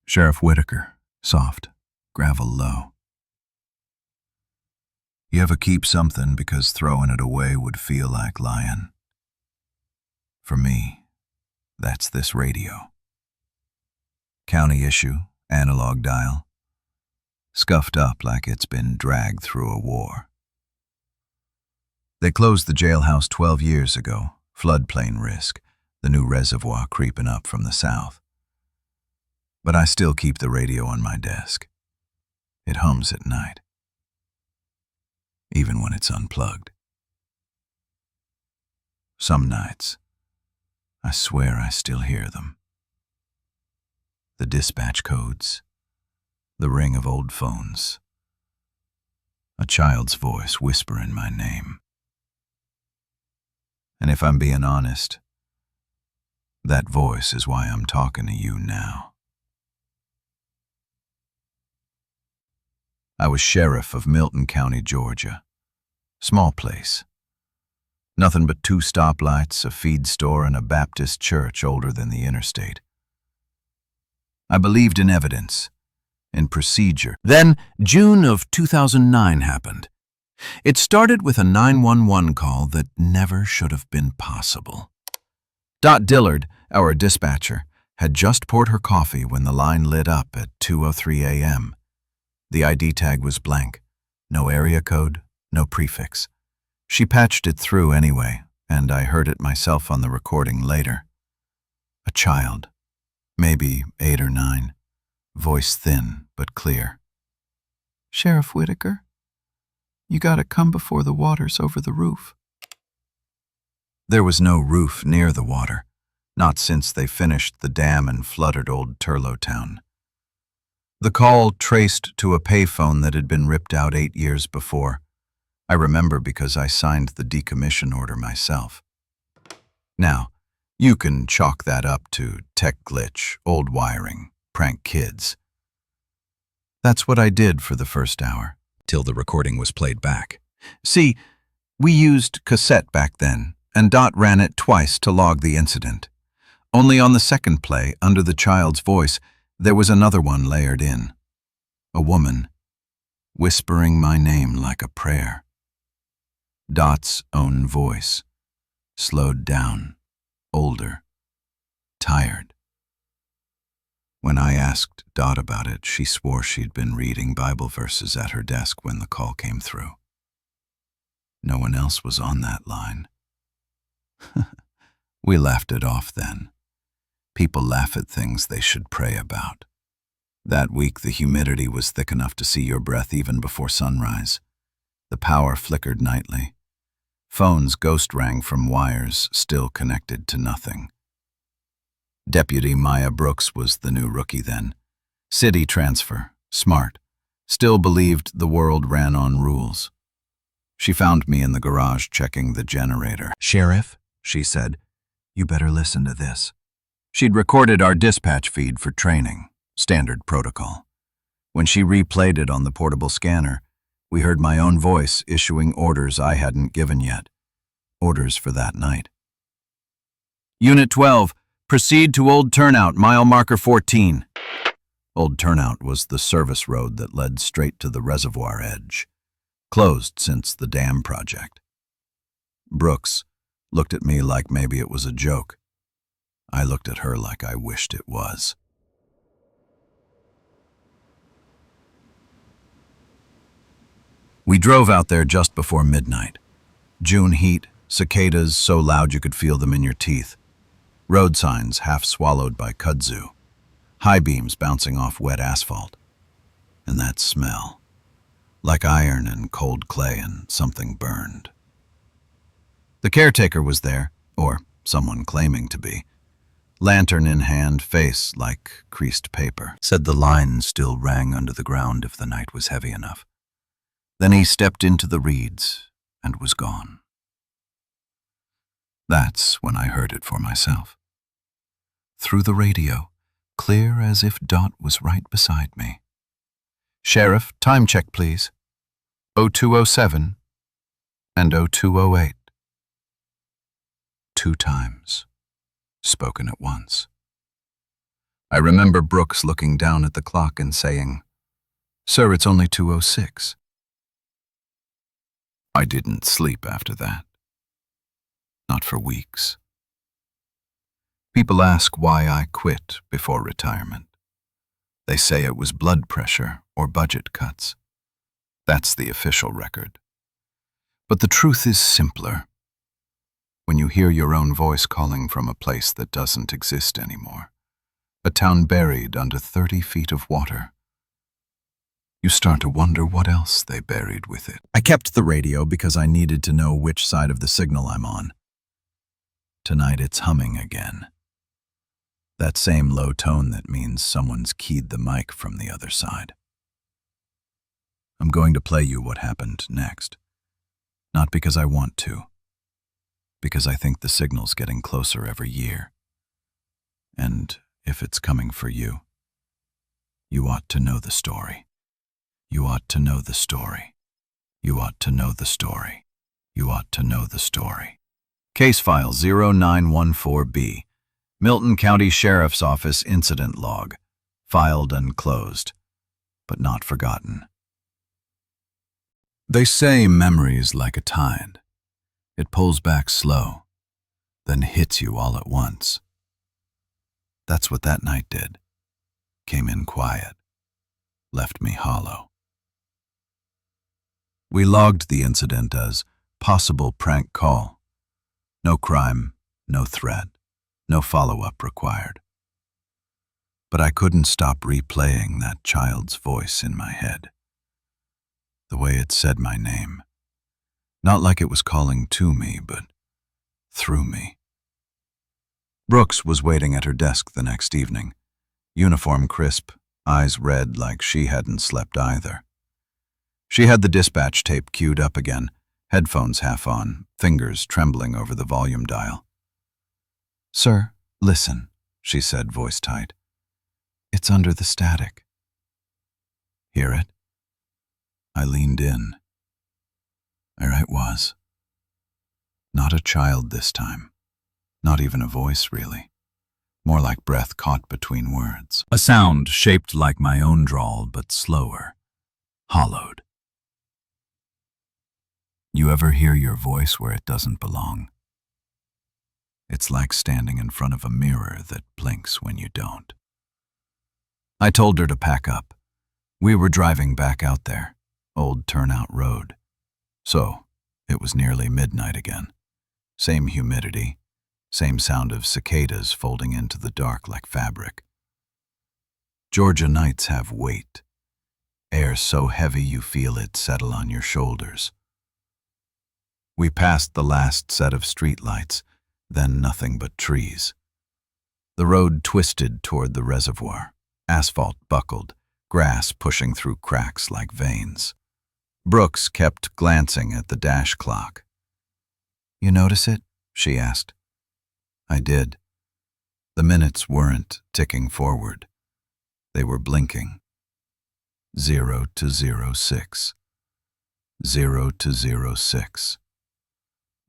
Sheriff Whitaker, soft, gravel low. You ever keep something because throwing it away would feel like lying? For me, that's this radio. County issue, analog dial, scuffed up like it's been dragged through a war. They closed the jailhouse 12 years ago, floodplain risk, the new reservoir creeping up from the south. But I still keep the radio on my desk. It hums at night, even when it's unplugged. Some nights, I swear I still hear them. The dispatch codes, the ring of old phones, a child's voice whispering my name. And if I'm being honest, that voice is why I'm talking to you now. I was sheriff of Milton County, Georgia. Small place. Nothing but 2 stoplights, a feed store, and a Baptist church older than the interstate. I believed in evidence, in procedure. Then, June of 2009 happened. It started with a 911 call that never should have been possible. Dot Dillard, our dispatcher, had just poured her coffee when the line lit up at 2:03 a.m. The ID tag was blank. No area code, no prefix. She patched it through anyway, and I heard it myself on the recording later. A child, maybe 8 or 9, voice thin but clear. "Sheriff Whitaker, you gotta come before the water's over the roof." There was no roof near the water, not since they finished the dam and flooded old Turlow Town. The call traced to a payphone that had been ripped out 8 years before. I remember because I signed the decommission order myself. Now, you can chalk that up to tech glitch, old wiring, prank kids. That's what I did for the first hour, till the recording was played back. See, we used cassette back then, and Dot ran it twice to log the incident. Only on the second play, under the child's voice, there was another one layered in. A woman, whispering my name like a prayer. Dot's own voice, slowed down, older, tired. When I asked Dot about it, she swore she'd been reading Bible verses at her desk when the call came through. No one else was on that line. We laughed it off then. People laugh at things they should pray about. That week the humidity was thick enough to see your breath even before sunrise. The power flickered nightly. Phones ghost rang from wires still connected to nothing. Deputy Maya Brooks was the new rookie then. City transfer, smart, still believed the world ran on rules. She found me in the garage checking the generator. "Sheriff," she said, "you better listen to this." She'd recorded our dispatch feed for training, standard protocol. When she replayed it on the portable scanner, we heard my own voice issuing orders I hadn't given yet. Orders for that night. "Unit 12, proceed to Old Turnout, mile marker 14. Old Turnout was the service road that led straight to the reservoir edge, closed since the dam project. Brooks looked at me like maybe it was a joke. I looked at her like I wished it was. We drove out there just before midnight. June heat, cicadas so loud you could feel them in your teeth. Road signs half swallowed by kudzu. High beams bouncing off wet asphalt. And that smell, like iron and cold clay and something burned. The caretaker was there, or someone claiming to be. Lantern in hand, face like creased paper. Said the line still rang under the ground if the night was heavy enough. Then he stepped into the reeds and was gone. That's when I heard it for myself. Through the radio, clear as if Dot was right beside me. "Sheriff, time check please. 0207 and 0208. 2 times, spoken at once. I remember Brooks looking down at the clock and saying, "Sir, it's only 2:06. I didn't sleep after that. Not for weeks. People ask why I quit before retirement. They say it was blood pressure or budget cuts. That's the official record. But the truth is simpler. When you hear your own voice calling from a place that doesn't exist anymore, a town buried under 30 feet of water, you start to wonder what else they buried with it. I kept the radio because I needed to know which side of the signal I'm on. Tonight it's humming again. That same low tone that means someone's keyed the mic from the other side. I'm going to play you what happened next. Not because I want to, because I think the signal's getting closer every year. And if it's coming for you, you ought to know the story. You ought to know the story. You ought to know the story. You ought to know the story. Case file 0914B. Milton County Sheriff's Office Incident Log. Filed and closed, but not forgotten. They say memory's like a tide. It pulls back slow, then hits you all at once. That's what that night did. Came in quiet, left me hollow. We logged the incident as possible prank call. No crime, no threat, no follow-up required. But I couldn't stop replaying that child's voice in my head. The way it said my name. Not like it was calling to me, but through me. Brooks was waiting at her desk the next evening. Uniform crisp, eyes red like she hadn't slept either. She had the dispatch tape queued up again, headphones half on, fingers trembling over the volume dial. "Sir, listen," she said, voice tight. "It's under the static." "Hear it?" I leaned in. There it was. Not a child this time. Not even a voice, really. More like breath caught between words. A sound shaped like my own drawl, but slower. Hollowed. You ever hear your voice where it doesn't belong? It's like standing in front of a mirror that blinks when you don't. I told her to pack up. We were driving back out there, old Turnout Road. So, it was nearly midnight again. Same humidity, same sound of cicadas folding into the dark like fabric. Georgia nights have weight. Air so heavy you feel it settle on your shoulders. We passed the last set of streetlights, then nothing but trees. The road twisted toward the reservoir, asphalt buckled, grass pushing through cracks like veins. Brooks kept glancing at the dash clock. "You notice it?" she asked. I did. The minutes weren't ticking forward. They were blinking. 0 to 06. 0 to 06.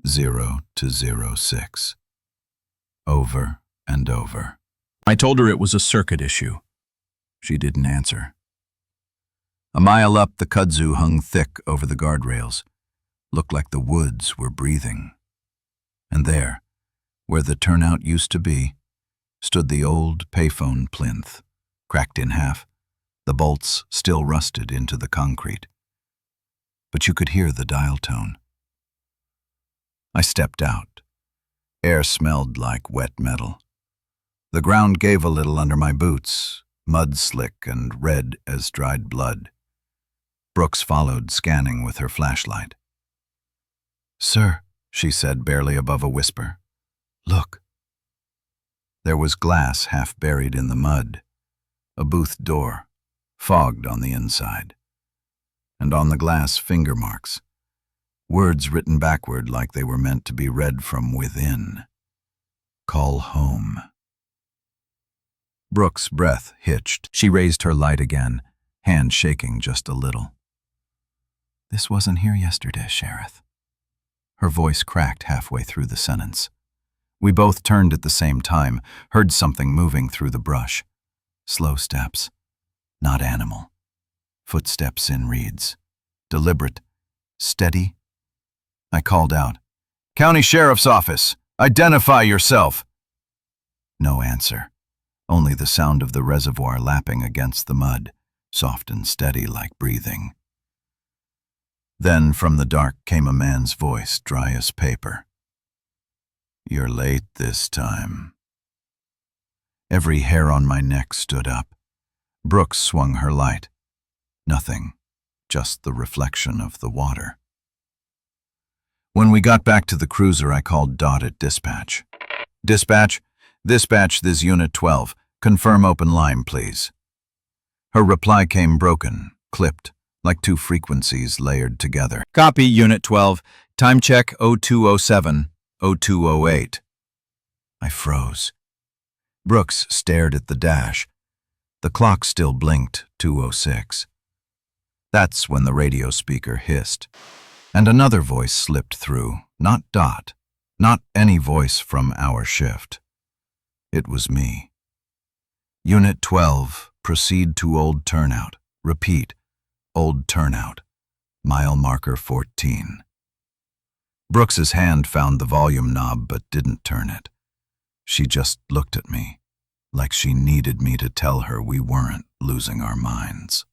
0 to 06. Over and over. I told her it was a circuit issue. She didn't answer. A mile up, the kudzu hung thick over the guardrails. Looked like the woods were breathing. And there, where the turnout used to be, stood the old payphone plinth, cracked in half, the bolts still rusted into the concrete. But you could hear the dial tone. I stepped out. Air smelled like wet metal. The ground gave a little under my boots, mud slick and red as dried blood. Brooks followed, scanning with her flashlight. "Sir," she said, barely above a whisper, "look." There was glass half buried in the mud, a booth door, fogged on the inside. And on the glass, finger marks, words written backward like they were meant to be read from within. "Call home." Brooks' breath hitched. She raised her light again, hand shaking just a little. "This wasn't here yesterday, Sheriff." Her voice cracked halfway through the sentence. We both turned at the same time, heard something moving through the brush. Slow steps, not animal. Footsteps in reeds. Deliberate, steady. I called out, "County Sheriff's Office, identify yourself!" No answer, only the sound of the reservoir lapping against the mud, soft and steady like breathing. Then from the dark came a man's voice, dry as paper. "You're late this time." Every hair on my neck stood up. Brooks swung her light. Nothing, just the reflection of the water. When we got back to the cruiser, I called Dot at dispatch. "Dispatch, this is Unit 12. Confirm open line, please." Her reply came broken, clipped, like two frequencies layered together. "Copy, Unit 12. Time check 0207, 0208. I froze. Brooks stared at the dash. The clock still blinked 2:06. That's when the radio speaker hissed, and another voice slipped through, not Dot, not any voice from our shift. It was me. "Unit 12, proceed to Old Turnout. Repeat, Old Turnout. Mile marker 14. Brooks's hand found the volume knob but didn't turn it. She just looked at me, like she needed me to tell her we weren't losing our minds.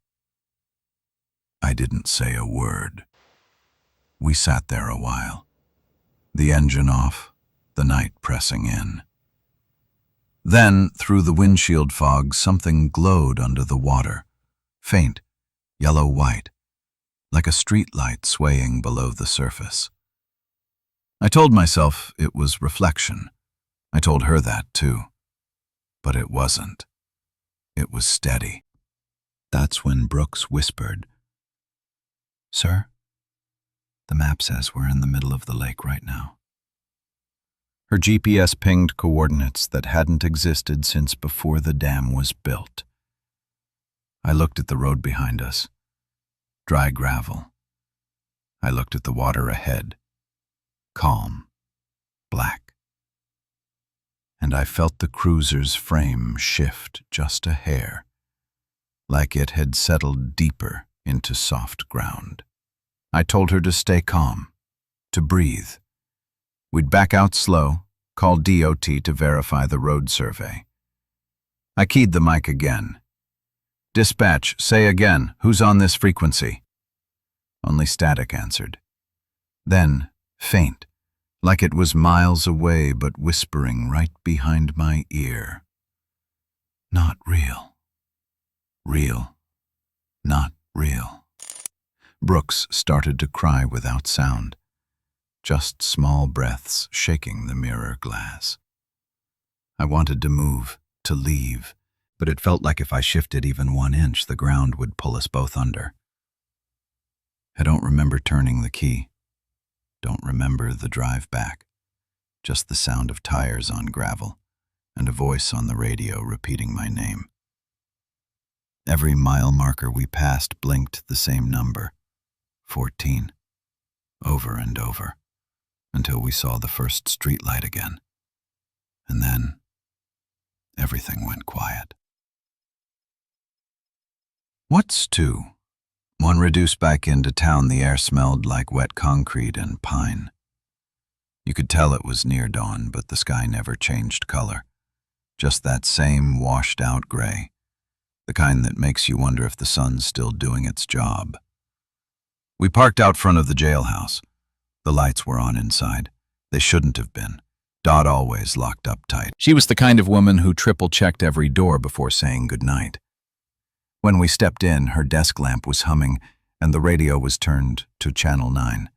I didn't say a word. We sat there a while, the engine off, the night pressing in. Then, through the windshield fog, something glowed under the water, faint, yellow-white, like a street light swaying below the surface. I told myself it was reflection. I told her that, too. But it wasn't. It was steady. That's when Brooks whispered, "Sir, the map says we're in the middle of the lake right now." Her GPS pinged coordinates that hadn't existed since before the dam was built. I looked at the road behind us. Dry gravel. I looked at the water ahead. Calm. Black. And I felt the cruiser's frame shift just a hair, like it had settled deeper into soft ground. I told her to stay calm, to breathe. We'd back out slow, call DOT to verify the road survey. I keyed the mic again. "Dispatch, say again, who's on this frequency?" Only static answered. Then, faint, like it was miles away but whispering right behind my ear. "Not real. Real. Not real." Brooks started to cry without sound, just small breaths shaking the mirror glass. I wanted to move, to leave, but it felt like if I shifted even 1 inch, the ground would pull us both under. I don't remember turning the key. Don't remember the drive back. Just the sound of tires on gravel and a voice on the radio repeating my name. Every mile marker we passed blinked the same number, 14, over and over, until we saw the first streetlight again. And then everything went quiet. What's two? One reduced back into town, the air smelled like wet concrete and pine. You could tell it was near dawn, but the sky never changed color. Just that same washed-out gray, the kind that makes you wonder if the sun's still doing its job. We parked out front of the jailhouse. The lights were on inside. They shouldn't have been. Dot always locked up tight. She was the kind of woman who triple-checked every door before saying goodnight. When we stepped in, her desk lamp was humming, and the radio was turned to Channel 9,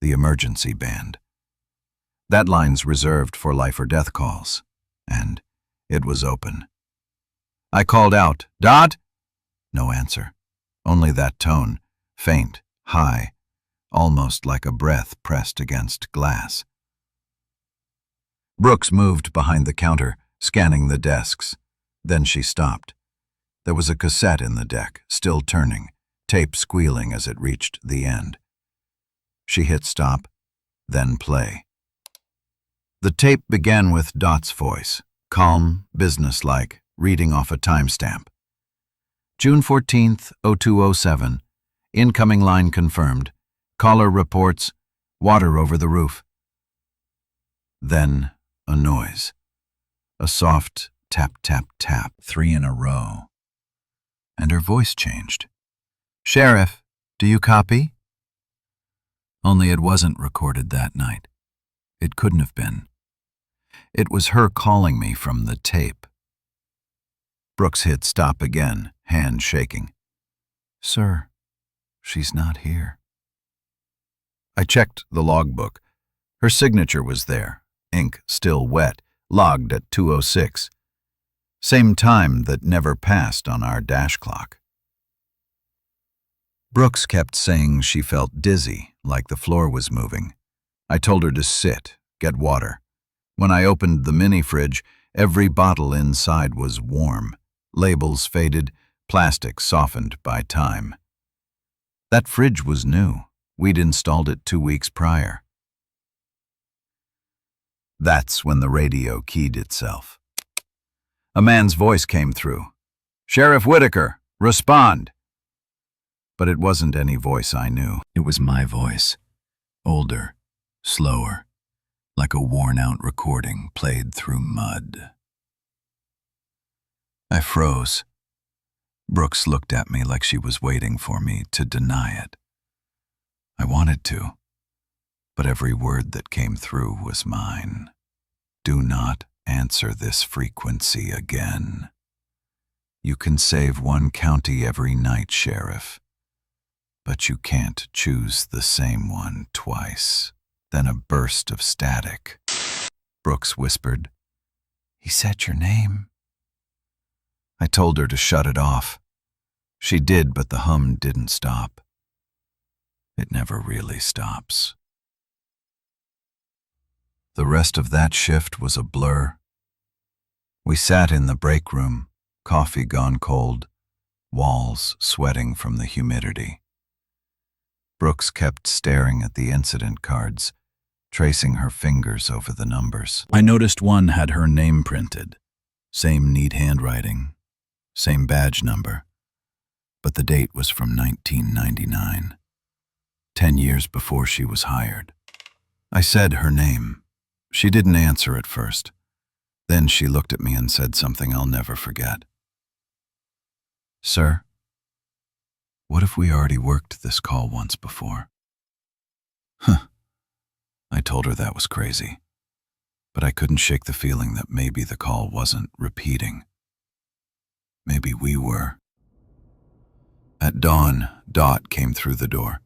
the emergency band. That line's reserved for life or death calls, and it was open. I called out, "Dot?" No answer, only that tone, faint, high, almost like a breath pressed against glass. Brooks moved behind the counter, scanning the desks. Then she stopped. There was a cassette in the deck, still turning, tape squealing as it reached the end. She hit stop, then play. The tape began with Dot's voice, calm, businesslike, reading off a timestamp. June 14th, 0207. Incoming line confirmed. Caller reports water over the roof. Then a noise. A soft tap, tap, tap, 3 in a row. And her voice changed. "Sheriff, do you copy?" Only it wasn't recorded that night. It couldn't have been. It was her calling me from the tape. Brooks hit stop again, hand shaking. "Sir, she's not here." I checked the logbook. Her signature was there, ink still wet, logged at 2:06. Same time that never passed on our dash clock. Brooks kept saying she felt dizzy, like the floor was moving. I told her to sit, get water. When I opened the mini fridge, every bottle inside was warm. Labels faded, plastic softened by time. That fridge was new. We'd installed it 2 weeks prior. That's when the radio keyed itself. A man's voice came through. "Sheriff Whitaker, respond!" But it wasn't any voice I knew. It was my voice. Older, slower, like a worn-out recording played through mud. I froze. Brooks looked at me like she was waiting for me to deny it. I wanted to, but every word that came through was mine. "Do not answer this frequency again. You can save one county every night, Sheriff, but you can't choose the same one twice." Then a burst of static. Brooks whispered, "He said your name." I told her to shut it off. She did, but the hum didn't stop. It never really stops. The rest of that shift was a blur. We sat in the break room, coffee gone cold, walls sweating from the humidity. Brooks kept staring at the incident cards, tracing her fingers over the numbers. I noticed one had her name printed. Same neat handwriting, same badge number, but the date was from 1999, 10 years before she was hired. I said her name. She didn't answer at first. Then she looked at me and said something I'll never forget. "Sir, what if we already worked this call once before?" Huh. I told her that was crazy, but I couldn't shake the feeling that maybe the call wasn't repeating. Maybe we were. At dawn, Dot came through the door.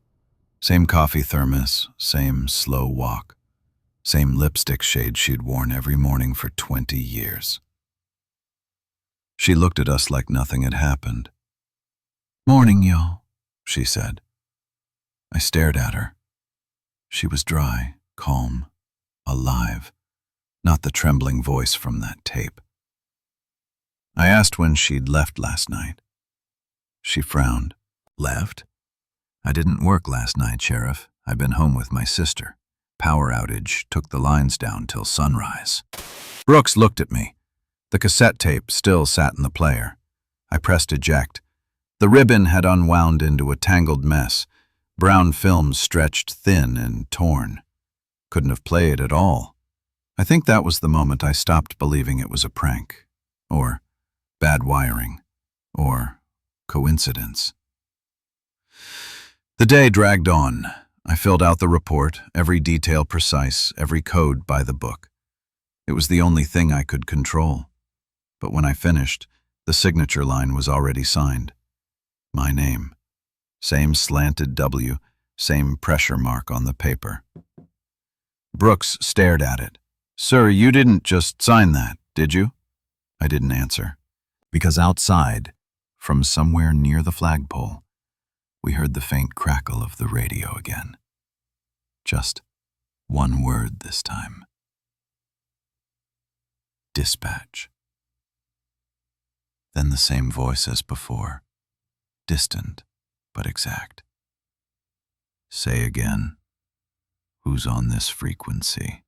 Same coffee thermos, same slow walk, same lipstick shade she'd worn every morning for 20 years. She looked at us like nothing had happened. "Morning, y'all," she said. I stared at her. She was dry, calm, alive, not the trembling voice from that tape. I asked when she'd left last night. She frowned. "Left? I didn't work last night, Sheriff. I've been home with my sister. Power outage took the lines down till sunrise." Brooks looked at me. The cassette tape still sat in the player. I pressed eject. The ribbon had unwound into a tangled mess. Brown film stretched thin and torn. Couldn't have played at all. I think that was the moment I stopped believing it was a prank, or bad wiring, or coincidence. The day dragged on. I filled out the report, every detail precise, every code by the book. It was the only thing I could control. But when I finished, the signature line was already signed. My name. Same slanted W, same pressure mark on the paper. Brooks stared at it. "Sir, you didn't just sign that, did you?" I didn't answer, because outside, from somewhere near the flagpole, we heard the faint crackle of the radio again. Just one word this time. "Dispatch." Then the same voice as before, distant but exact. "Say again, who's on this frequency?"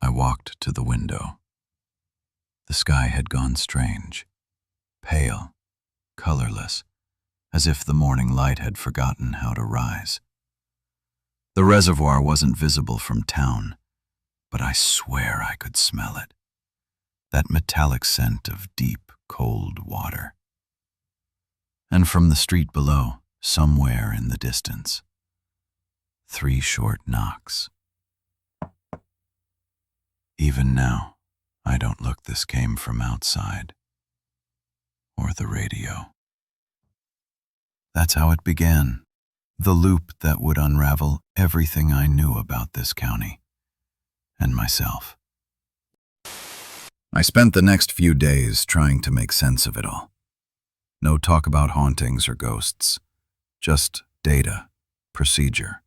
I walked to the window. The sky had gone strange, pale, colorless, as if the morning light had forgotten how to rise. The reservoir wasn't visible from town, but I swear I could smell it. That metallic scent of deep, cold water. And from the street below, somewhere in the distance, 3 short knocks. Even now, I don't look this came from outside. Or the radio. That's how it began. The loop that would unravel everything I knew about this county. And myself. I spent the next few days trying to make sense of it all. No talk about hauntings or ghosts. Just data, procedure,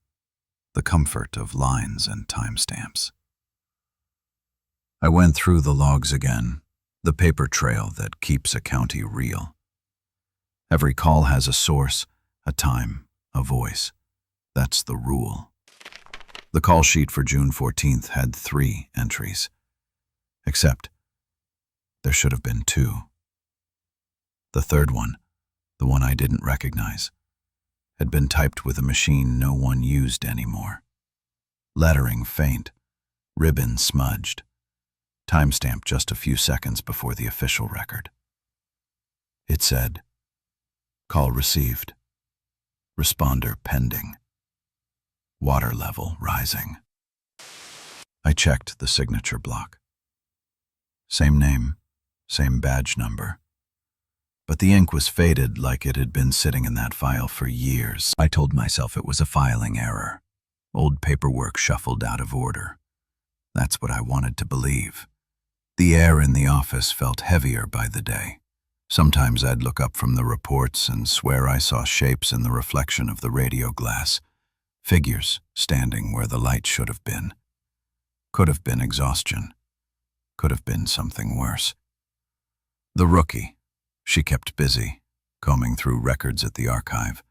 the comfort of lines and timestamps. I went through the logs again, the paper trail that keeps a county real. Every call has a source, a time, a voice. That's the rule. The call sheet for June 14th had 3 entries. Except, there should have been 2. The third one, the one I didn't recognize, had been typed with a machine no one used anymore. Lettering faint, ribbon smudged, timestamp just a few seconds before the official record. It said, "Call received. Responder pending. Water level rising." I checked the signature block. Same name, same badge number. But the ink was faded like it had been sitting in that file for years. I told myself it was a filing error. Old paperwork shuffled out of order. That's what I wanted to believe. The air in the office felt heavier by the day. Sometimes I'd look up from the reports and swear I saw shapes in the reflection of the radio glass, figures standing where the light should have been. Could have been exhaustion. Could have been something worse. The rookie. She kept busy, combing through records at the archive,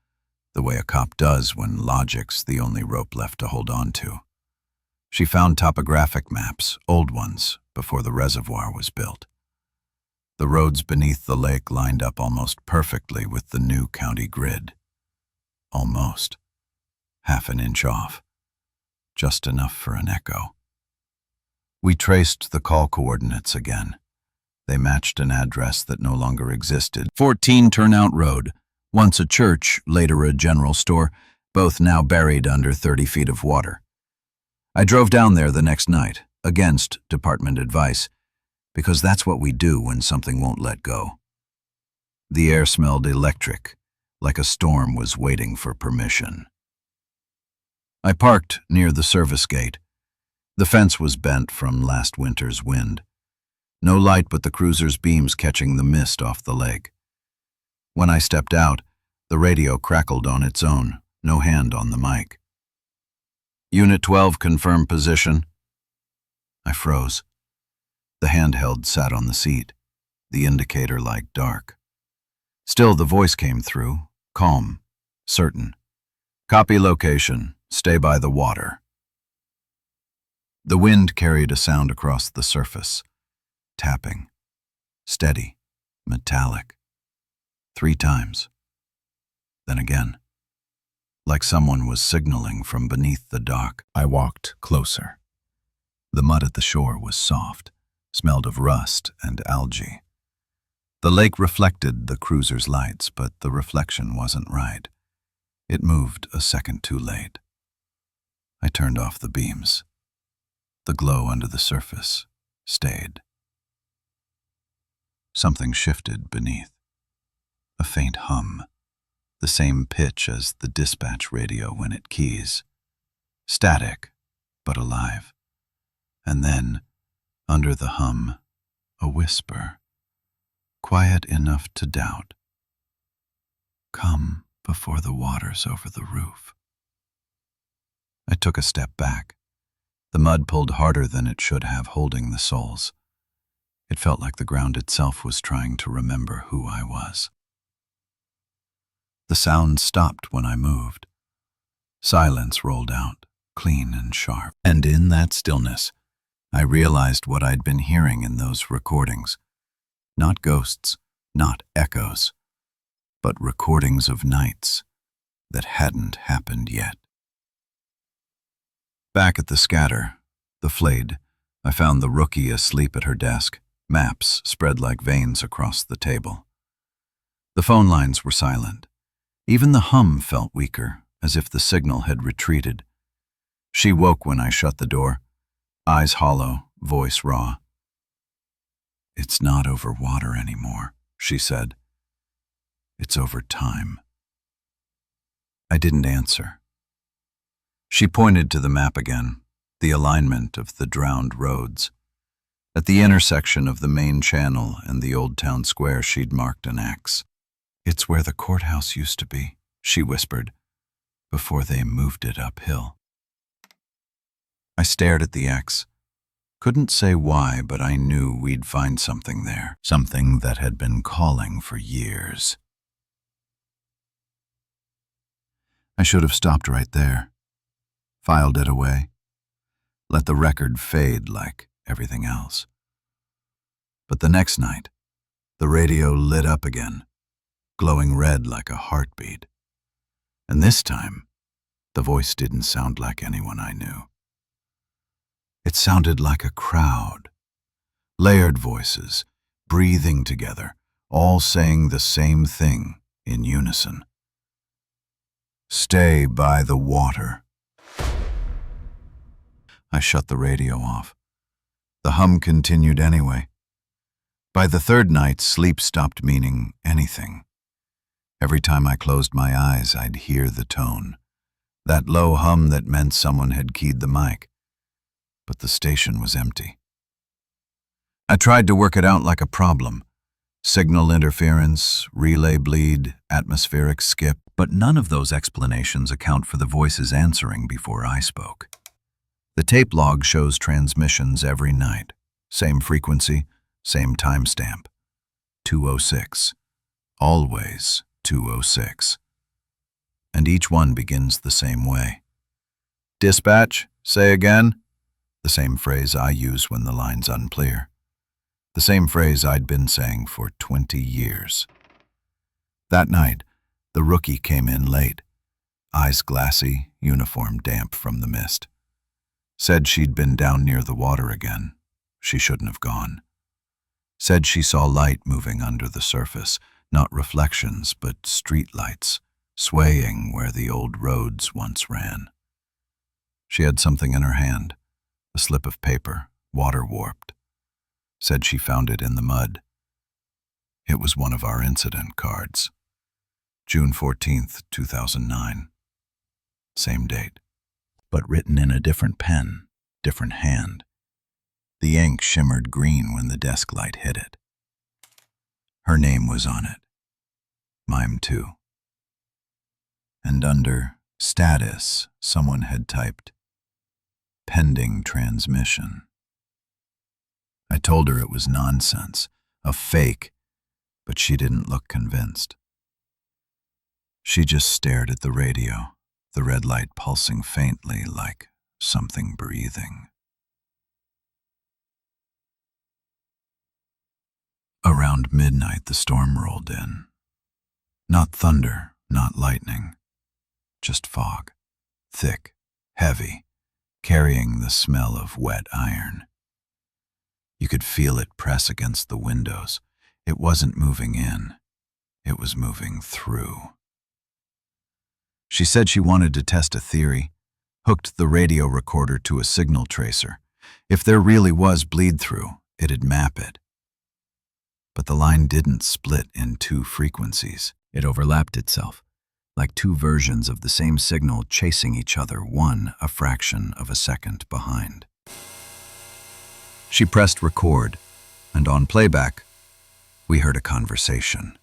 the way a cop does when logic's the only rope left to hold on to. She found topographic maps, old ones, before the reservoir was built. The roads beneath the lake lined up almost perfectly with the new county grid. Almost. Half an inch off. Just enough for an echo. We traced the call coordinates again. They matched an address that no longer existed. 14 Turnout Road, once a church, later a general store, both now buried under 30 feet of water. I drove down there the next night, against department advice, because that's what we do when something won't let go. The air smelled electric, like a storm was waiting for permission. I parked near the service gate. The fence was bent from last winter's wind. No light but the cruiser's beams catching the mist off the lake. When I stepped out, the radio crackled on its own, no hand on the mic. Unit 12, confirm position. I froze. The handheld sat on the seat, the indicator light dark. Still the voice came through, calm, certain. Copy location, stay by the water. The wind carried a sound across the surface. Tapping. Steady. Metallic. 3 times. Then again. Like someone was signaling from beneath the dock. I walked closer. The mud at the shore was soft, smelled of rust and algae. The lake reflected the cruiser's lights, but the reflection wasn't right. It moved a second too late. I turned off the beams. The glow under the surface stayed. Something shifted beneath. A faint hum, the same pitch as the dispatch radio when it keys. Static, but alive. And then, under the hum, a whisper, quiet enough to doubt. Come before the water's over the roof. I took a step back. The mud pulled harder than it should have, holding the soles. It felt like the ground itself was trying to remember who I was. The sound stopped when I moved. Silence rolled out, clean and sharp. And in that stillness, I realized what I'd been hearing in those recordings. Not ghosts, not echoes, but recordings of nights that hadn't happened yet. Back at the scatter, the flayed, I found the rookie asleep at her desk, maps spread like veins across the table. The phone lines were silent. Even the hum felt weaker, as if the signal had retreated. She woke when I shut the door, eyes hollow, voice raw. "It's not over water anymore," she said. "It's over time." I didn't answer. She pointed to the map again, the alignment of the drowned roads. At the intersection of the main channel and the old town square, she'd marked an X. "It's where the courthouse used to be," she whispered, "before they moved it uphill." I stared at the X. Couldn't say why, but I knew we'd find something there, something that had been calling for years. I should have stopped right there, filed it away, let the record fade like everything else. But the next night, the radio lit up again, glowing red like a heartbeat. And this time, the voice didn't sound like anyone I knew. It sounded like a crowd, layered voices, breathing together, all saying the same thing in unison. "Stay by the water." I shut the radio off. The hum continued anyway. By the third night, sleep stopped meaning anything. Every time I closed my eyes, I'd hear the tone, that low hum that meant someone had keyed the mic. But the station was empty. I tried to work it out like a problem. Signal interference, relay bleed, atmospheric skip, but none of those explanations account for the voices answering before I spoke. The tape log shows transmissions every night. Same frequency, same timestamp. 2:06. Always 2:06. And each one begins the same way. "Dispatch, say again." The same phrase I use when the line's unclear. The same phrase I'd been saying for 20 years. That night, the rookie came in late, eyes glassy, uniform damp from the mist. Said she'd been down near the water again. She shouldn't have gone. Said she saw light moving under the surface, not reflections, but street lights, swaying where the old roads once ran. She had something in her hand, a slip of paper, water-warped. Said she found it in the mud. It was one of our incident cards. June 14th, 2009. Same date, but written in a different pen, different hand. The ink shimmered green when the desk light hit it. Her name was on it. Mine too. And under status, someone had typed, "Pending transmission." I told her it was nonsense, a fake, but she didn't look convinced. She just stared at the radio, the red light pulsing faintly like something breathing. Around midnight, the storm rolled in. Not thunder, not lightning, just fog, thick, heavy, carrying the smell of wet iron. You could feel it press against the windows. It wasn't moving in. It was moving through. She said she wanted to test a theory, hooked the radio recorder to a signal tracer. If there really was bleed-through, it'd map it. But the line didn't split in two frequencies. It overlapped itself, like two versions of the same signal chasing each other, one a fraction of a second behind. She pressed record, and on playback, we heard a conversation.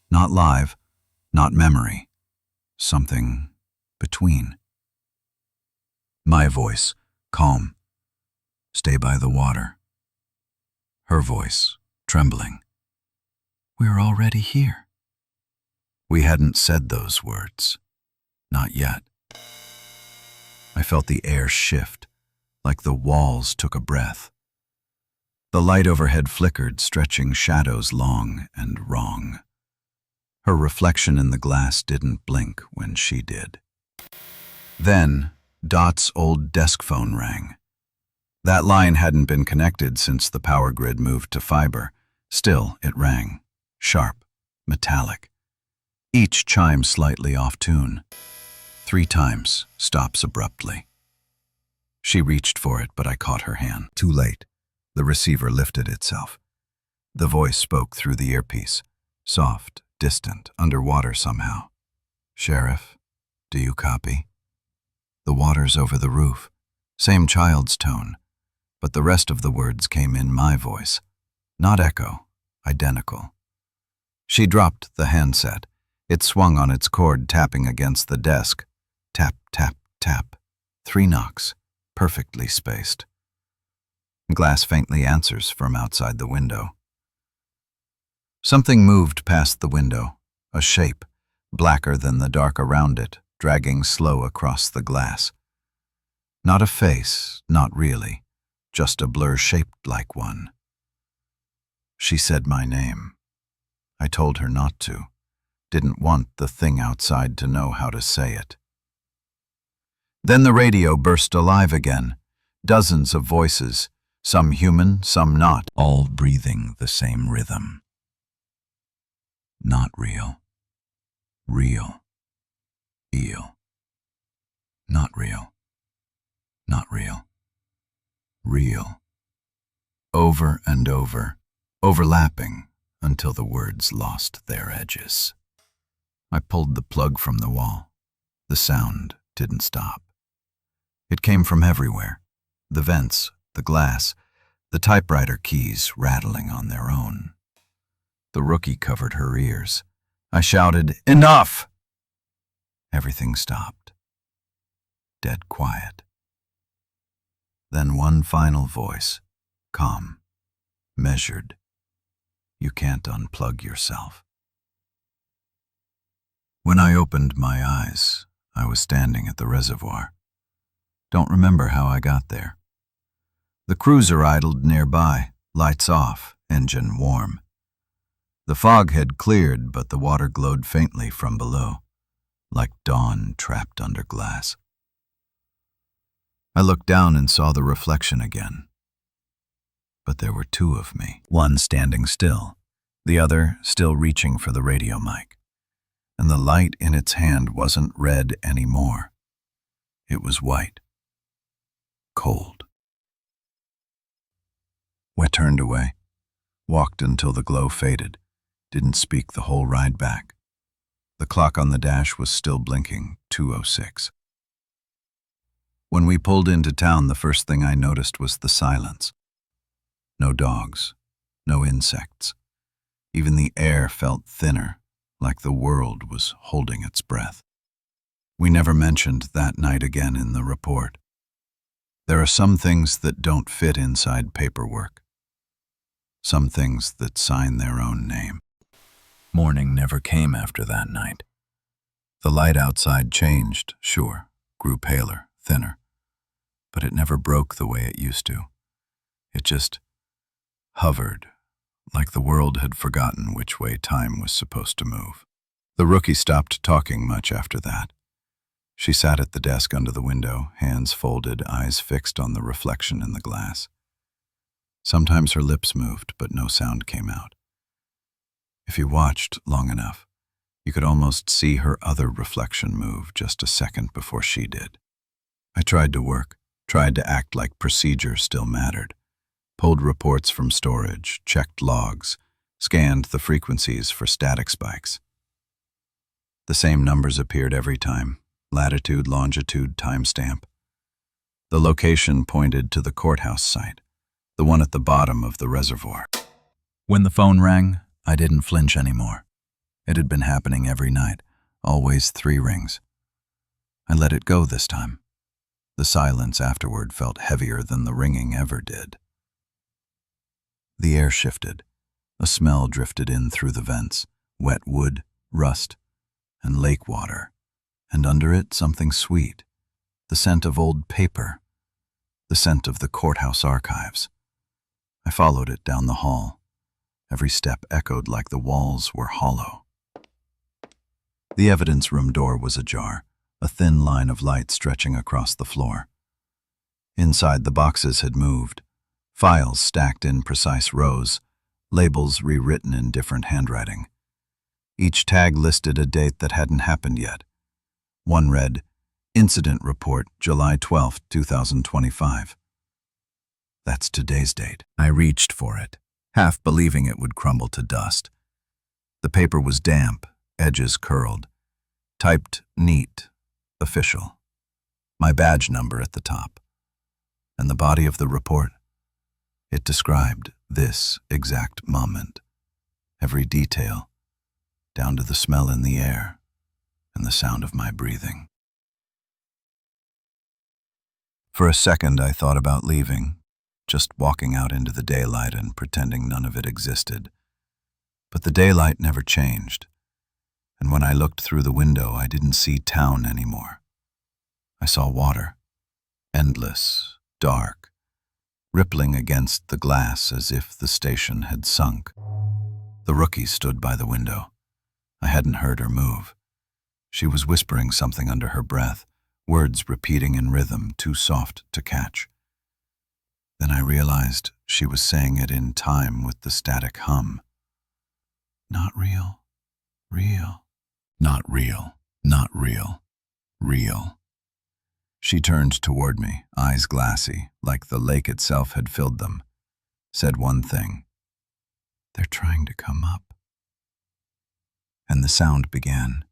Not live, not memory, something between. My voice, calm, "Stay by the water." Her voice, trembling, "We're already here." We hadn't said those words, not yet. I felt the air shift, like the walls took a breath. The light overhead flickered, stretching shadows long and wrong. Her reflection in the glass didn't blink when she did. Then, Dot's old desk phone rang. That line hadn't been connected since the power grid moved to fiber. Still, it rang, sharp, metallic. Each chime slightly off tune. 3 times, stops abruptly. She reached for it, but I caught her hand. Too late. The receiver lifted itself. The voice spoke through the earpiece, soft, distant, underwater somehow. "Sheriff, do you copy?" The water's over the roof. Same child's tone, but the rest of the words came in my voice. Not echo, identical. She dropped the handset. It swung on its cord, tapping against the desk. Tap, tap, tap. 3 knocks, perfectly spaced. Glass faintly answers from outside the window. Something moved past the window, a shape, blacker than the dark around it, dragging slow across the glass. Not a face, not really, just a blur shaped like one. She said my name. I told her not to. Didn't want the thing outside to know how to say it. Then the radio burst alive again. Dozens of voices, some human, some not, all breathing the same rhythm. Not real. Real. Eel. Not real. Not real. Real. Over and over, overlapping until the words lost their edges. I pulled the plug from the wall. The sound didn't stop. It came from everywhere. The vents, the glass, the typewriter keys rattling on their own. The rookie covered her ears. I shouted, "Enough!" Everything stopped. Dead quiet. Then one final voice, calm, measured. You can't unplug yourself. When I opened my eyes, I was standing at the reservoir. Don't remember how I got there. The cruiser idled nearby, lights off, engine warm. The fog had cleared, but the water glowed faintly from below, like dawn trapped under glass. I looked down and saw the reflection again. But there were 2 of me, one standing still, the other still reaching for the radio mic. And the light in its hand wasn't red anymore. It was white. Cold. I turned away, walked until the glow faded, didn't speak the whole ride back. The clock on the dash was still blinking, 2:06. When we pulled into town, the first thing I noticed was the silence. No dogs, no insects. Even the air felt thinner, like the world was holding its breath. We never mentioned that night again in the report. There are some things that don't fit inside paperwork. Some things that sign their own name. Morning never came after that night. The light outside changed, sure, grew paler, thinner, but it never broke the way it used to. It just hovered, like the world had forgotten which way time was supposed to move. The rookie stopped talking much after that. She sat at the desk under the window, hands folded, eyes fixed on the reflection in the glass. Sometimes her lips moved, but no sound came out. If you watched long enough, you could almost see her other reflection move just a second before she did. I tried to work, tried to act like procedure still mattered. Pulled reports from storage, checked logs, scanned the frequencies for static spikes. The same numbers appeared every time, latitude, longitude, timestamp. The location pointed to the courthouse site, the one at the bottom of the reservoir. When the phone rang, I didn't flinch anymore. It had been happening every night, always 3 rings. I let it go this time. The silence afterward felt heavier than the ringing ever did. The air shifted. A smell drifted in through the vents, wet wood, rust, and lake water, and under it something sweet, the scent of old paper. the scent of the courthouse archives. I followed it down the hall. Every step echoed like the walls were hollow. The evidence room door was ajar, a thin line of light stretching across the floor. Inside, the boxes had moved, files stacked in precise rows, labels rewritten in different handwriting. Each tag listed a date that hadn't happened yet. One read, Incident Report, July 12, 2025. That's today's date. I reached for it, half believing it would crumble to dust. The paper was damp, edges curled, typed neat, official. My badge number at the top. And the body of the report? It described this exact moment. Every detail, down to the smell in the air and the sound of my breathing. For a second, I thought about leaving, just walking out into the daylight and pretending none of it existed. But the daylight never changed, and when I looked through the window, I didn't see town anymore. I saw water, endless, dark, rippling against the glass as if the station had sunk. The rookie stood by the window. I hadn't heard her move. She was whispering something under her breath, words repeating in rhythm, too soft to catch. Then I realized she was saying it in time with the static hum. Not real, real. Not real, not real, real. She turned toward me, eyes glassy, like the lake itself had filled them. Said one thing. They're trying to come up. And the sound began.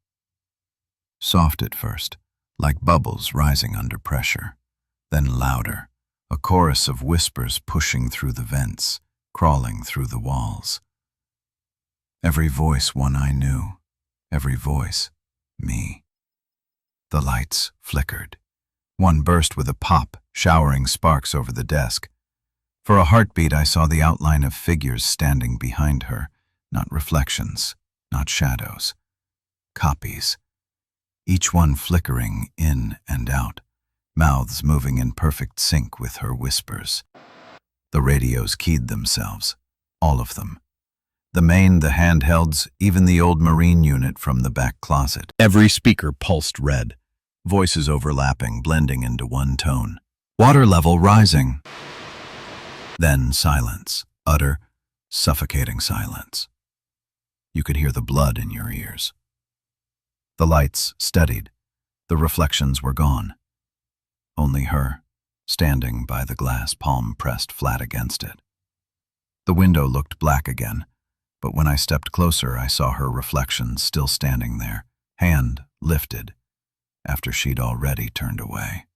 Soft at first, like bubbles rising under pressure. Then louder, a chorus of whispers pushing through the vents, crawling through the walls. Every voice one I knew. Every voice, me. The lights flickered. One burst with a pop, showering sparks over the desk. For a heartbeat, I saw the outline of figures standing behind her, not reflections, not shadows. Copies. Each one flickering in and out, mouths moving in perfect sync with her whispers. The radios keyed themselves, all of them. The main, the handhelds, even the old Marine unit from the back closet. Every speaker pulsed red, voices overlapping, blending into one tone. Water level rising. Then silence, utter, suffocating silence. You could hear the blood in your ears. The lights steadied. The reflections were gone. Only her, standing by the glass, palm pressed flat against it. The window looked black again. But when I stepped closer, I saw her reflection still standing there, hand lifted, after she'd already turned away.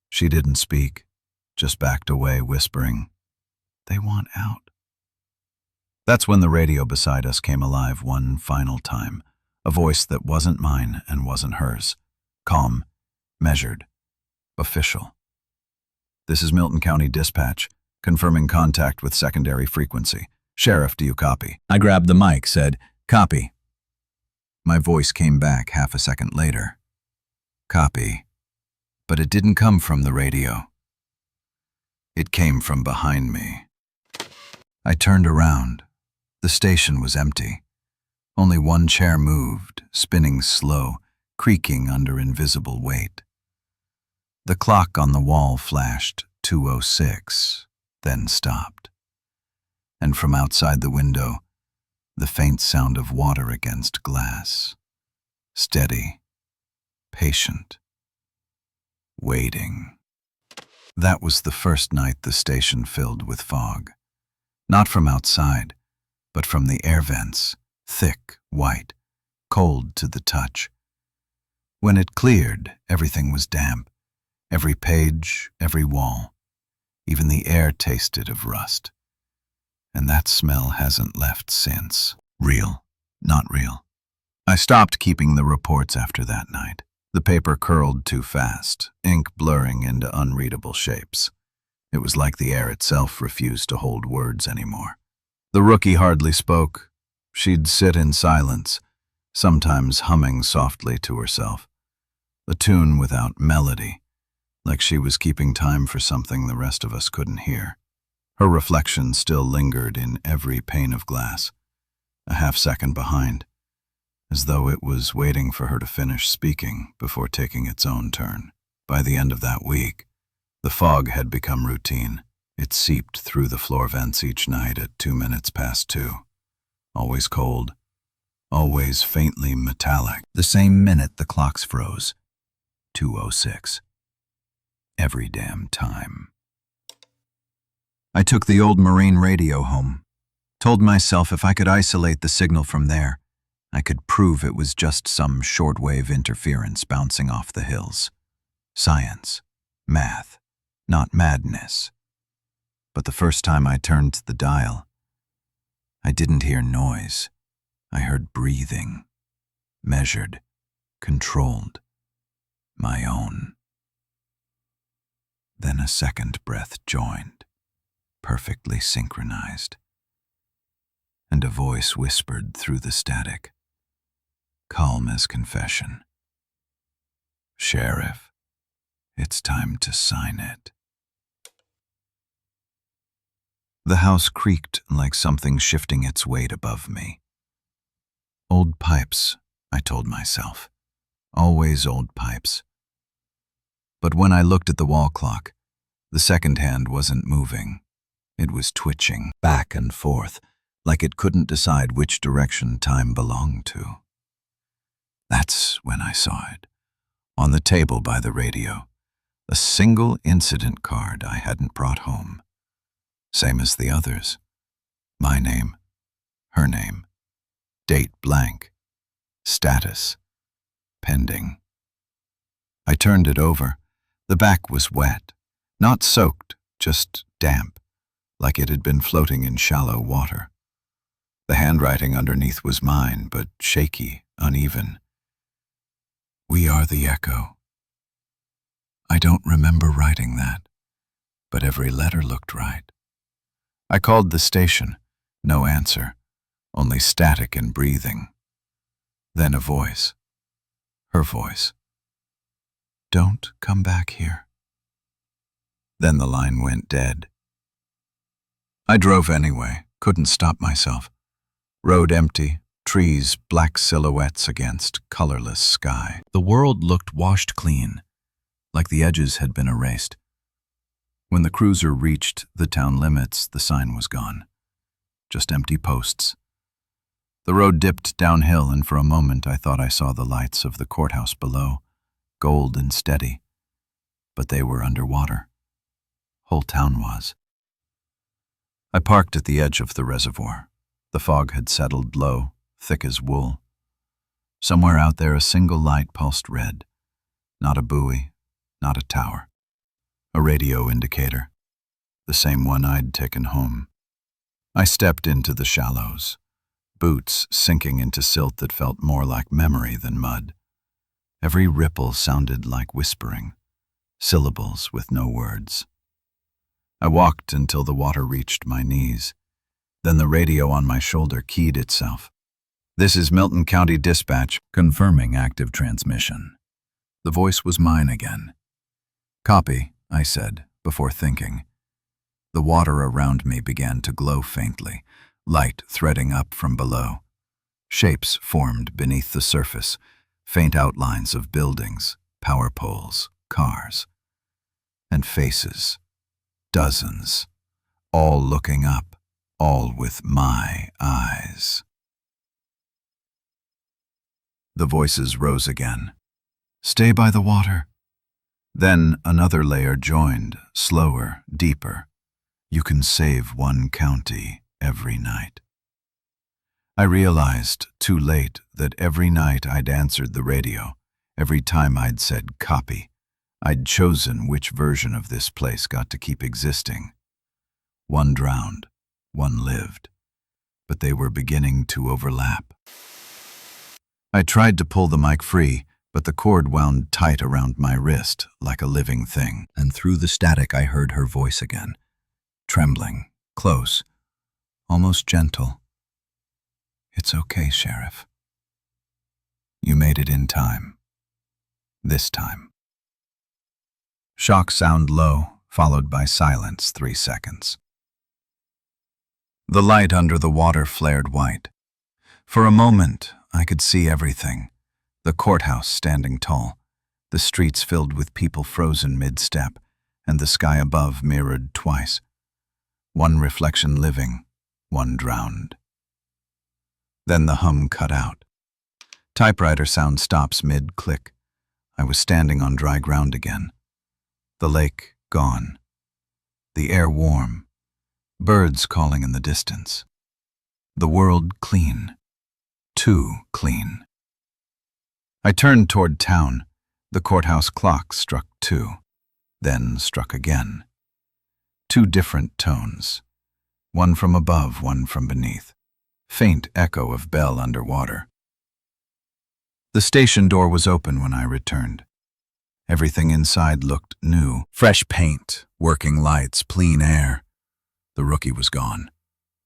She didn't speak, just backed away, whispering, "They want out." That's when the radio beside us came alive one final time, a voice that wasn't mine and wasn't hers, calm, measured, official. "This is Milton County Dispatch, confirming contact with secondary frequency. Sheriff, do you copy?" I grabbed the mic, said, "Copy." My voice came back half a second later. "Copy." But it didn't come from the radio. It came from behind me. I turned around. The station was empty. Only one chair moved, spinning slow, creaking under invisible weight. The clock on the wall flashed 2:06, then stopped. And from outside the window, the faint sound of water against glass. Steady, patient, waiting. That was the first night the station filled with fog. Not from outside, but from the air vents, thick, white, cold to the touch. When it cleared, everything was damp. Every page, every wall. Even the air tasted of rust. And that smell hasn't left since. Real, not real. I stopped keeping the reports after that night. The paper curled too fast, ink blurring into unreadable shapes. It was like the air itself refused to hold words anymore. The rookie hardly spoke. She'd sit in silence, sometimes humming softly to herself. A tune without melody, like she was keeping time for something the rest of us couldn't hear. Her reflection still lingered in every pane of glass, a half-second behind, as though it was waiting for her to finish speaking before taking its own turn. By the end of that week, the fog had become routine. It seeped through the floor vents each night at 2:02. Always cold, always faintly metallic. The same minute the clocks froze. 2:06. Every damn time. I took the old marine radio home, told myself if I could isolate the signal from there, I could prove it was just some shortwave interference bouncing off the hills. Science, math, not madness. But the first time I turned the dial, I didn't hear noise. I heard breathing, measured, controlled, my own. Then a second breath joined, perfectly synchronized, and a voice whispered through the static, calm as confession. "Sheriff, it's time to sign it." The house creaked like something shifting its weight above me. Old pipes, I told myself. Always old pipes. But when I looked at the wall clock, the second hand wasn't moving. It was twitching back and forth, like it couldn't decide which direction time belonged to. That's when I saw it, on the table by the radio, a single incident card I hadn't brought home. Same as the others. My name, her name, date blank, status, pending. I turned it over. The back was wet, not soaked, just damp, like it had been floating in shallow water. The handwriting underneath was mine, but shaky, uneven. "We are the echo." I don't remember writing that, but every letter looked right. I called the station. No answer, only static and breathing. Then a voice. Her voice. "Don't come back here." Then the line went dead. I drove anyway, couldn't stop myself. Road empty, trees black silhouettes against colorless sky. The world looked washed clean, like the edges had been erased. When the cruiser reached the town limits, the sign was gone. Just empty posts. The road dipped downhill, and for a moment I thought I saw the lights of the courthouse below, gold and steady. But they were underwater. Whole town was. I parked at the edge of the reservoir. The fog had settled low, thick as wool. Somewhere out there a single light pulsed red. Not a buoy, not a tower. A radio indicator, the same one I'd taken home. I stepped into the shallows, boots sinking into silt that felt more like memory than mud. Every ripple sounded like whispering, syllables with no words. I walked until the water reached my knees. Then the radio on my shoulder keyed itself. "This is Milton County Dispatch, confirming active transmission." The voice was mine again. "Copy," I said, before thinking. The water around me began to glow faintly, light threading up from below. Shapes formed beneath the surface, faint outlines of buildings, power poles, cars. And faces, dozens, all looking up, all with my eyes. The voices rose again. "Stay by the water." Then another layer joined, slower, deeper. "You can save one county every night." I realized, too late, that every night I'd answered the radio, every time I'd said copy, I'd chosen which version of this place got to keep existing. One drowned, one lived, but they were beginning to overlap. I tried to pull the mic free, but the cord wound tight around my wrist like a living thing, and through the static I heard her voice again, trembling, close, almost gentle. "It's okay, Sheriff. You made it in time. This time." Shock sound low, followed by silence 3 seconds. The light under the water flared white. For a moment, I could see everything. The courthouse standing tall, the streets filled with people frozen mid-step, and the sky above mirrored twice. One reflection living, one drowned. Then the hum cut out. Typewriter sound stops mid-click. I was standing on dry ground again. The lake gone. The air warm. Birds calling in the distance. The world clean. Too clean. I turned toward town. The courthouse clock struck 2, then struck again. 2 different tones. One from above, one from beneath. Faint echo of bell underwater. The station door was open when I returned. Everything inside looked new. Fresh paint, working lights, clean air. The rookie was gone.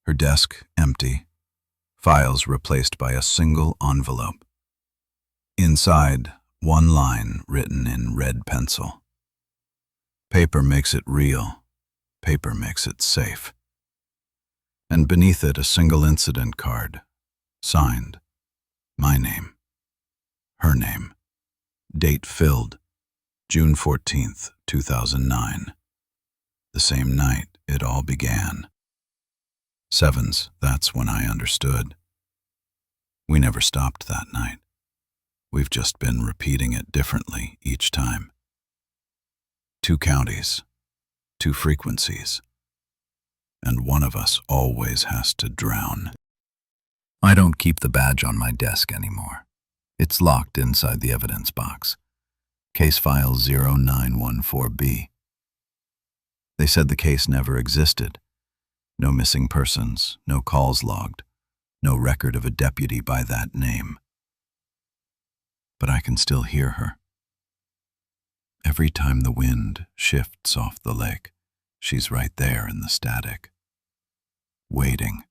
Her desk empty. Files replaced by a single envelope. Inside, one line written in red pencil. Paper makes it real. Paper makes it safe. And beneath it, a single incident card. Signed. My name. Her name. Date filled. June 14th, 2009. The same night it all began. 7s, that's when I understood. We never stopped that night. We've just been repeating it differently each time. 2 counties, 2 frequencies, and one of us always has to drown. I don't keep the badge on my desk anymore. It's locked inside the evidence box. Case file 0914B. They said the case never existed. No missing persons, no calls logged, no record of a deputy by that name. But I can still hear her. Every time the wind shifts off the lake, she's right there in the static, waiting.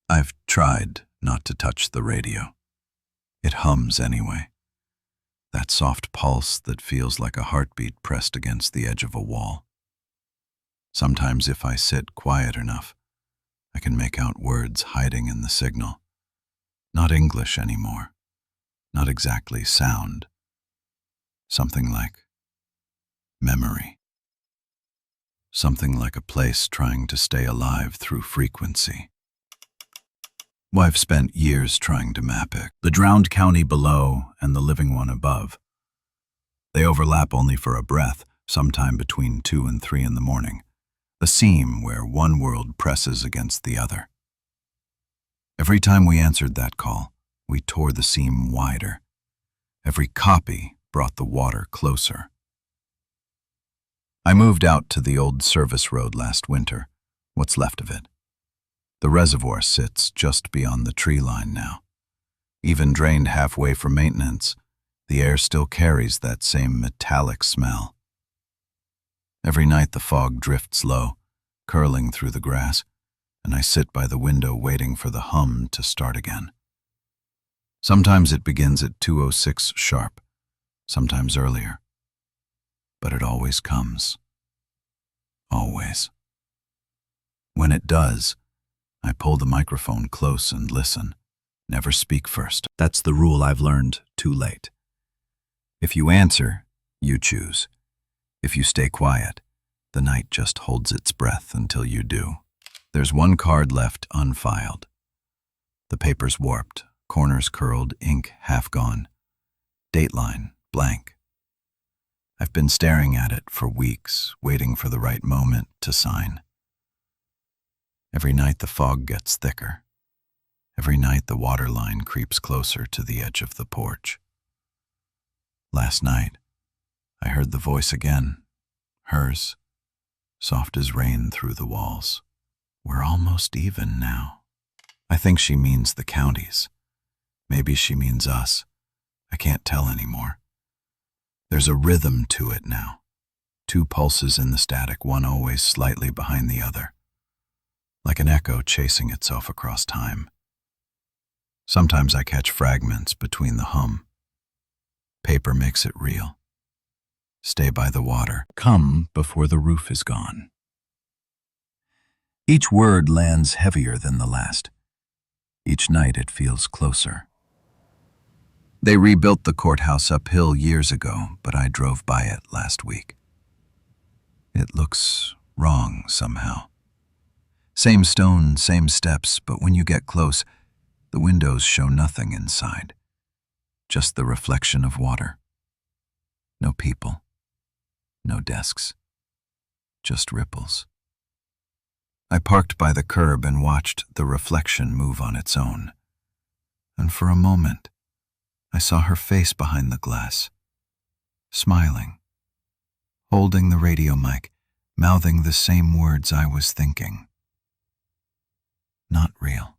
I've tried not to touch the radio. It hums anyway. That soft pulse that feels like a heartbeat pressed against the edge of a wall. Sometimes if I sit quiet enough, I can make out words hiding in the signal. Not English anymore. Not exactly sound. Something like memory. Something like a place trying to stay alive through frequency. Well, I've spent years trying to map it. The drowned county below and the living one above. They overlap only for a breath, sometime between 2 and 3 in the morning. A seam where one world presses against the other. Every time we answered that call, we tore the seam wider. Every copy brought the water closer. I moved out to the old service road last winter, what's left of it. The reservoir sits just beyond the tree line now. Even drained halfway for maintenance, the air still carries that same metallic smell. Every night the fog drifts low, curling through the grass, and I sit by the window waiting for the hum to start again. Sometimes it begins at 2:06 sharp, sometimes earlier. But it always comes. Always. When it does, I pull the microphone close and listen. Never speak first. That's the rule I've learned too late. If you answer, you choose. If you stay quiet, the night just holds its breath until you do. There's one card left unfiled. The paper's warped, corners curled, ink half gone. Dateline blank. I've been staring at it for weeks, waiting for the right moment to sign. Every night the fog gets thicker. Every night the water line creeps closer to the edge of the porch. Last night, I heard the voice again, hers, soft as rain through the walls. We're almost even now. I think she means the counties. Maybe she means us. I can't tell anymore. There's a rhythm to it now. 2 pulses in the static, one always slightly behind the other. Like an echo chasing itself across time. Sometimes I catch fragments between the hum. Paper makes it real. Stay by the water. Come before the roof is gone. Each word lands heavier than the last. Each night it feels closer. They rebuilt the courthouse uphill years ago, but I drove by it last week. It looks wrong somehow. Same stone, same steps, but when you get close, the windows show nothing inside. Just the reflection of water. No people. No desks. Just ripples. I parked by the curb and watched the reflection move on its own. And for a moment, I saw her face behind the glass, smiling, holding the radio mic, mouthing the same words I was thinking. Not real.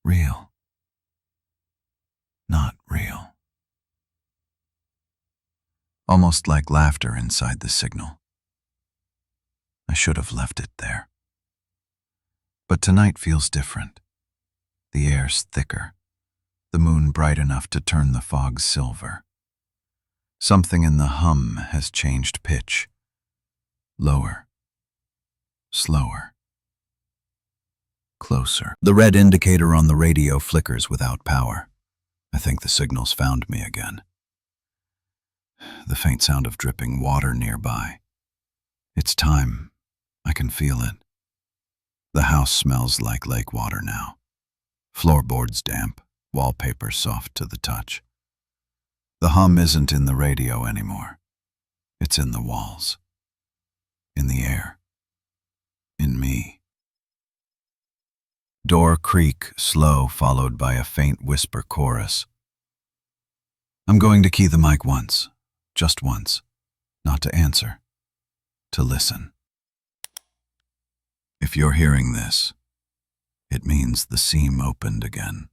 Real. Not real. Almost like laughter inside the signal. I should have left it there. But tonight feels different. The air's thicker, the moon bright enough to turn the fog silver. Something in the hum has changed pitch. Lower. Slower. Closer. The red indicator on the radio flickers without power. I think the signal's found me again. The faint sound of dripping water nearby. It's time. I can feel it. The house smells like lake water now. Floorboards damp, wallpaper soft to the touch. The hum isn't in the radio anymore. It's in the walls. In the air. In me. Door creak, slow, followed by a faint whisper chorus. I'm going to key the mic once. Just once. Not to answer. To listen. If you're hearing this, it means the seam opened again.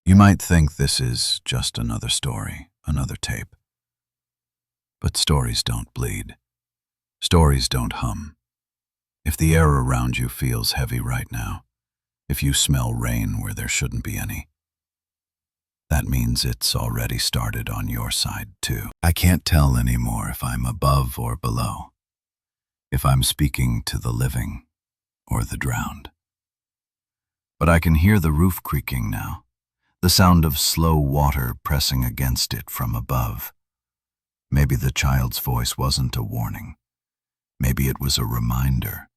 You might think this is just another story, another tape. But stories don't bleed. Stories don't hum. If the air around you feels heavy right now, if you smell rain where there shouldn't be any, that means it's already started on your side too. I can't tell anymore if I'm above or below, if I'm speaking to the living or the drowned. But I can hear the roof creaking now, the sound of slow water pressing against it from above. Maybe the child's voice wasn't a warning. Maybe it was a reminder.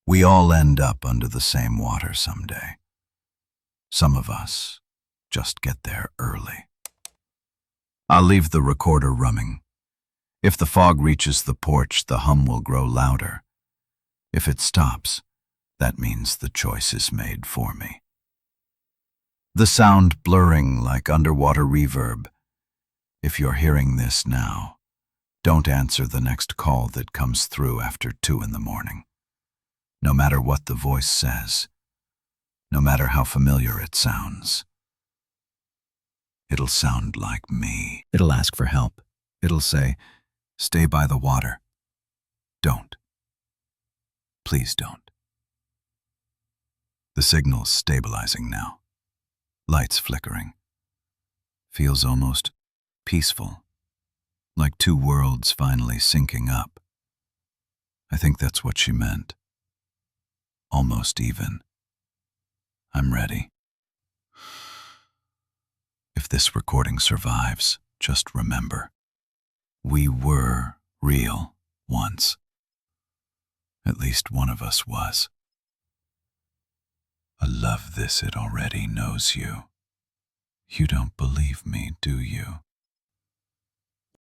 We all end up under the same water someday. Some of us just get there early. I'll leave the recorder rumming. If the fog reaches the porch, the hum will grow louder. If it stops, that means the choice is made for me. The sound blurring like underwater reverb. If you're hearing this now, don't answer the next call that comes through after 2 in the morning. No matter what the voice says, no matter how familiar it sounds, it'll sound like me. It'll ask for help. It'll say, stay by the water. Don't. Please don't. The signal's stabilizing now. Lights flickering. Feels almost peaceful, like 2 worlds finally syncing up. I think that's what she meant. Almost even. I'm ready. If this recording survives, just remember, we were real once. At least one of us was. I love this, it already knows you. You don't believe me,